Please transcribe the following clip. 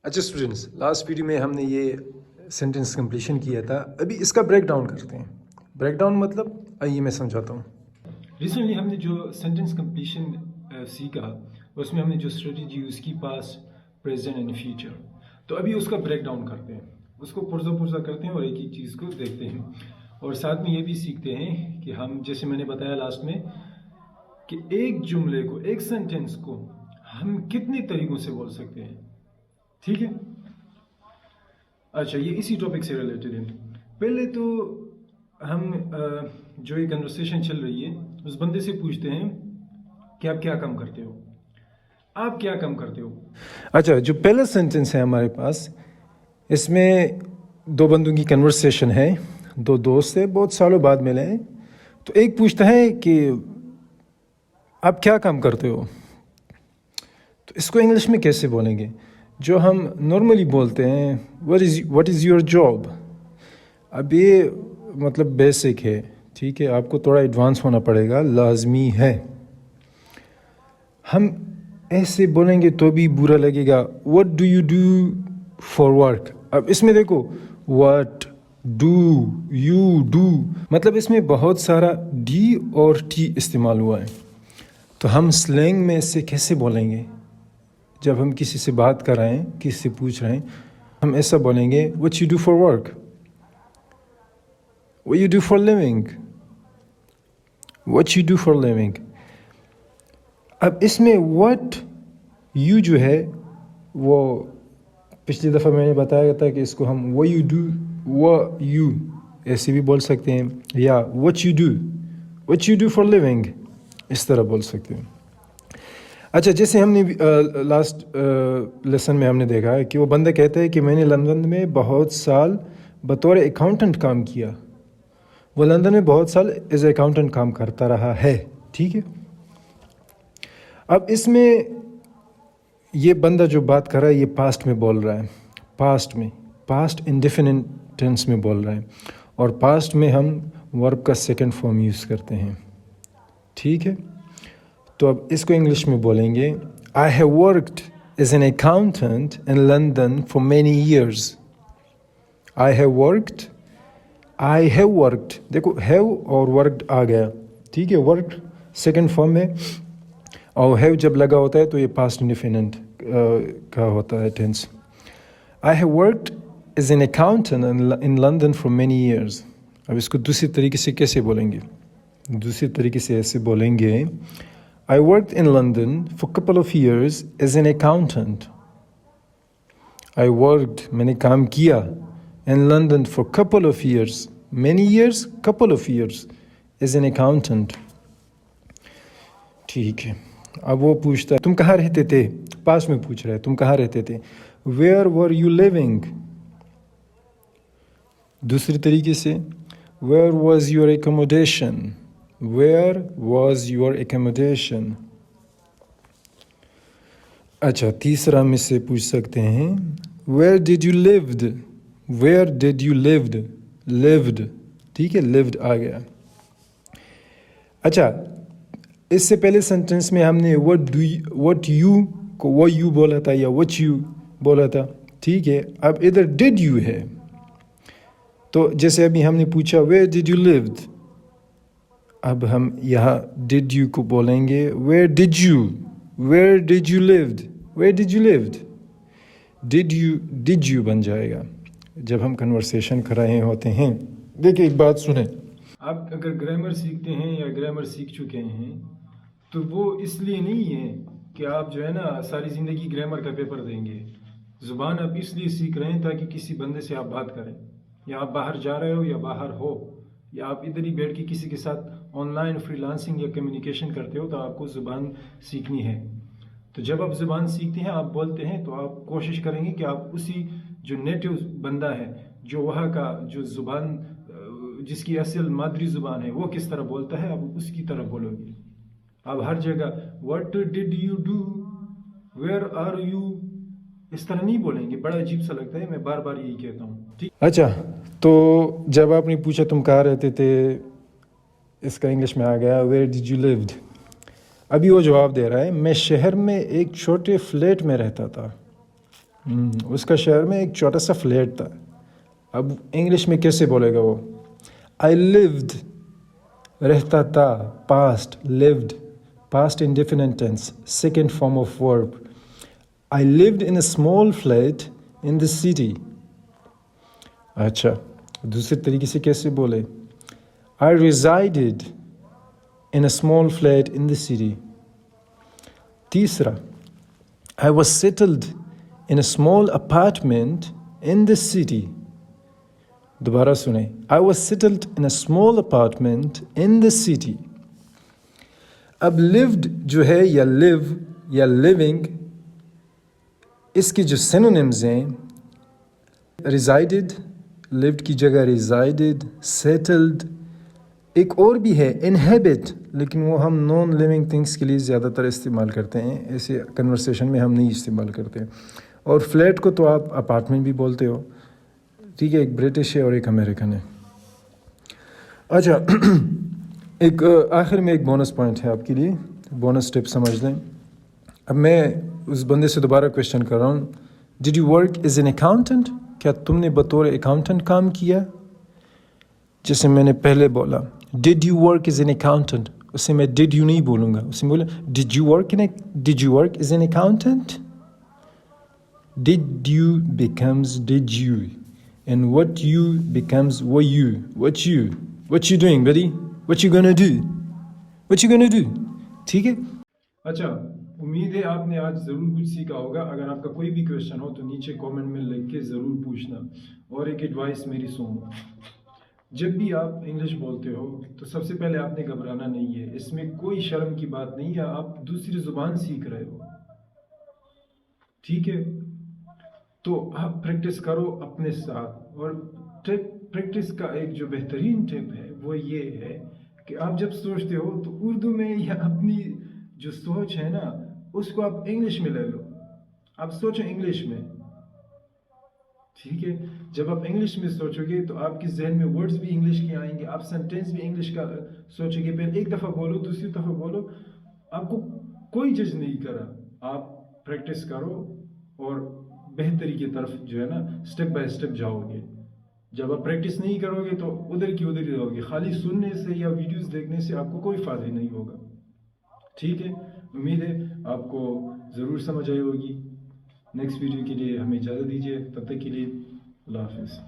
اچھا students, last video میں ہم نے یہ سینٹینس کمپلیشن کیا تھا. ابھی اس کا بریک ڈاؤن کرتے ہیں. بریک ڈاؤن مطلب آئیے میں سمجھاتا ہوں. ریسنٹلی ہم نے جو سینٹینس کمپلیشن سیکھا اس میں ہم نے جو اسٹریٹجی یوز کی پاسٹ پریزنٹ اینڈ فیوچر، تو ابھی اس کا بریک ڈاؤن کرتے ہیں، اس کو پرزہ کرتے ہیں اور ایک ایک چیز کو دیکھتے ہیں، اور ساتھ میں یہ بھی سیکھتے ہیں کہ ہم جیسے میں نے بتایا لاسٹ میں کہ ایک جملے کو ایک سینٹینس کو ہم کتنے طریقوں سے بول سکتے ہیں. ٹھیک ہے، اچھا یہ اسی ٹاپک سے ریلیٹڈ ہے. پہلے تو ہم جو یہ کنورسیشن چل رہی ہے اس بندے سے پوچھتے ہیں کہ آپ کیا کام کرتے ہو، آپ کیا کام کرتے ہو. اچھا، جو پہلا سینٹینس ہے ہمارے پاس، اس میں دو بندوں کی کنورسیشن ہے، دو دوست ہیں، بہت سالوں بعد ملے ہیں. تو ایک پوچھتا ہے کہ آپ کیا کام کرتے ہو. تو اس کو انگلش میں کیسے بولیں گے؟ جو ہم نارملی بولتے ہیں واٹ از یور جاب. اب یہ مطلب بیسک ہے، ٹھیک ہے، آپ کو تھوڑا ایڈوانس ہونا پڑے گا، لازمی ہے. ہم ایسے بولیں گے تو بھی برا لگے گا. What do you do for work. اب اس میں دیکھو، واٹ ڈو یو ڈو، مطلب اس میں بہت سارا ڈی اور ٹی استعمال ہوا ہے. تو ہم سلینگ میں اسے کیسے بولیں گے؟ جب ہم کسی سے بات کر رہے ہیں، کسی سے پوچھ رہے ہیں، ہم ایسا بولیں گے what you do for work, what you do for living, what you do for living. اب اس میں واٹ یو جو ہے وہ پچھلی دفعہ میں نے بتایا تھا کہ اس کو ہم وہ یو ڈو وہ یو ایسے بھی بول سکتے ہیں، یا what you do for living اس طرح بول سکتے ہیں. اچھا، جیسے ہم نے لاسٹ لیسن میں ہم نے دیکھا ہے کہ وہ بندہ کہتا ہے کہ میں نے لندن میں بہت سال بطور اکاؤنٹنٹ کام کیا. وہ لندن میں بہت سال ایز اے اکاؤنٹنٹ کام کرتا رہا ہے. ٹھیک ہے، اب اس میں یہ بندہ جو بات کر رہا ہے یہ پاسٹ میں بول رہا ہے، پاسٹ انڈیفینٹ ٹینس میں بول رہا ہے، اور پاسٹ میں ہم ورب کا سیکنڈ فارم یوز کرتے ہیں. ٹھیک ہے، تو اب اس کو انگلش میں بولیں گے آئی have worked as an accountant in London for many years. I have worked, دیکھو ہیو اور ورکڈ آ گیا. ٹھیک ہے، ورکڈ سیکنڈ فارم میں، اور ہیو جب لگا ہوتا ہے تو یہ پاسٹ انڈیفینٹ کا ہوتا ہے tense. I have worked as an accountant in London for many years. اب اس کو دوسری طریقے سے کیسے بولیں گے؟ دوسری طریقے سے ایسے بولیں گے I worked in London for a couple of years as an accountant. I worked, میں نے کام کیا in London for a couple of years. Many years, couple of years as an accountant. ٹھیک ہے، اب وہ پوچھتا ہے تم کہاں رہتے تھے، پاس میں پوچھ رہا ہے تم کہاں رہتے تھے. Where were you living؟ دوسری طریقے سے Where was your accommodation؟ Where was your accommodation؟ اچھا، تیسرا ہم اس سے پوچھ سکتے ہیں Where did you lived؟ Where did you lived؟ ٹھیک ہے، lived آ گیا. اچھا، اس سے پہلے سینٹینس میں ہم نے what you کو what you بولا تھا یا what you بولا تھا. ٹھیک ہے، اب ادھر did you ہے، تو جیسے ابھی ہم نے پوچھا Where did you lived، اب ہم یہاں did you کو بولیں گے Where did you lived، did you بن جائے گا جب ہم کنورسیشن کر رہے ہوتے ہیں. دیکھیں ایک بات سنیں، آپ اگر گرامر سیکھتے ہیں یا گرامر سیکھ چکے ہیں تو وہ اس لیے نہیں ہے کہ آپ جو ہے نا ساری زندگی گرامر کا پیپر دیں گے. زبان آپ اس لیے سیکھ رہے ہیں تاکہ کسی بندے سے آپ بات کریں، یا آپ باہر جا رہے ہو یا باہر ہو، یا آپ ادھر ہی بیٹھ کے کسی کے ساتھ آن لائن فری لانسنگ یا کمیونیکیشن کرتے ہو، تو آپ کو زبان سیکھنی ہے. تو جب آپ زبان سیکھتے ہیں، آپ بولتے ہیں، تو آپ کوشش کریں گے کہ آپ اسی جو نیٹیو بندہ ہے، جو وہاں کا جو زبان جس کی اصل مادری زبان ہے وہ کس طرح بولتا ہے، آپ اس کی طرح بولو گے. آپ ہر جگہ what did you do، where are you اس طرح نہیں بولیں گے، بڑا عجیب سا لگتا ہے. میں بار بار یہی کہتا ہوں. ٹھیک. اچھا، تو جب آپ نے پوچھا تم کہاں رہتے تھے، اس کا انگلش میں آ گیا Where did you lived. ابھی وہ جواب دے رہا ہے میں شہر میں ایک چھوٹے فلیٹ میں رہتا تھا. اس کا شہر میں ایک چھوٹا سا فلیٹ تھا. اب انگلش میں کیسے بولے گا وہ؟ آئی لیوڈ رہتا تھا past lived past indefinite tense second form of verb. I lived in a small flat in the city. اچھا دوسرے طریقے سے کیسے بولے؟ I resided in a small flat in the city. تیسرا I was settled in a small apartment in the city. دوبارہ سنیں. I was settled in a small apartment in the city. اب lived جو ہے یا live یا living اس کی جو synonyms ہیں resided lived کی جگہ resided settled ایک اور بھی ہے inhabit لیکن وہ ہم نان living things کے لیے زیادہ تر استعمال کرتے ہیں ایسے کنورسیشن میں ہم نہیں استعمال کرتے اور فلیٹ کو تو آپ اپارٹمنٹ بھی بولتے ہو ٹھیک ہے ایک برٹش ہے اور ایک امریکن ہے. اچھا ایک آخر میں ایک بونس پوائنٹ ہے آپ کے لیے بونس ٹپ سمجھ لیں. اب میں اس بندے سے دوبارہ کویشچن کر رہا ہوں dead you work as an accountant کیا تم نے بطور اکاؤنٹنٹ کام کیا؟ جیسے میں نے پہلے بولا did you work as an accountant اس سے میں ڈیڈ یو نہیں بولوں گا اس میں بولا did you work as an accountant did you becomes did you and what you becomes what you doing buddy what you gonna do ٹھیک ہے. اچھا امید ہے آپ نے آج ضرور کچھ سیکھا ہوگا. اگر آپ کا کوئی بھی کویشچن ہو تو نیچے کامنٹ میں لکھ کے ضرور پوچھنا. اور ایک ایڈوائس میری سنو جب بھی آپ انگلش بولتے ہو تو سب سے پہلے آپ نے گھبرانا نہیں ہے. اس میں کوئی شرم کی بات نہیں ہے. آپ دوسری زبان سیکھ رہے ہو ٹھیک ہے تو آپ پریکٹس کرو اپنے ساتھ. اور پریکٹس کا ایک جو بہترین ٹپ ہے وہ یہ ہے کہ آپ جب سوچتے ہو تو اردو میں یا اپنی جو سوچ ہے نا اس کو آپ انگلش میں لے لو. آپ سوچو انگلش میں ٹھیک ہے. جب آپ انگلش میں سوچو گے تو آپ کے ذہن میں ورڈز بھی انگلش کے آئیں گے. آپ سینٹینس بھی انگلش کا سوچو گے. پہلے ایک دفعہ بولو دوسری دفعہ بولو. آپ کو کوئی جج نہیں کرا. آپ پریکٹس کرو اور بہتری کی طرف جو ہے نا سٹیپ بائی سٹیپ جاؤ گے. جب آپ پریکٹس نہیں کرو گے تو ادھر کی ادھر ہی رہو گے. خالی سننے سے یا ویڈیوز دیکھنے سے آپ کو کوئی فائدہ نہیں ہوگا ٹھیک ہے. امید ہے آپ کو ضرور سمجھ آئی ہوگی. نیکسٹ ویڈیو کے لیے ہمیں اجازت دیجیے. تب تک کے لیے اللہ حافظ.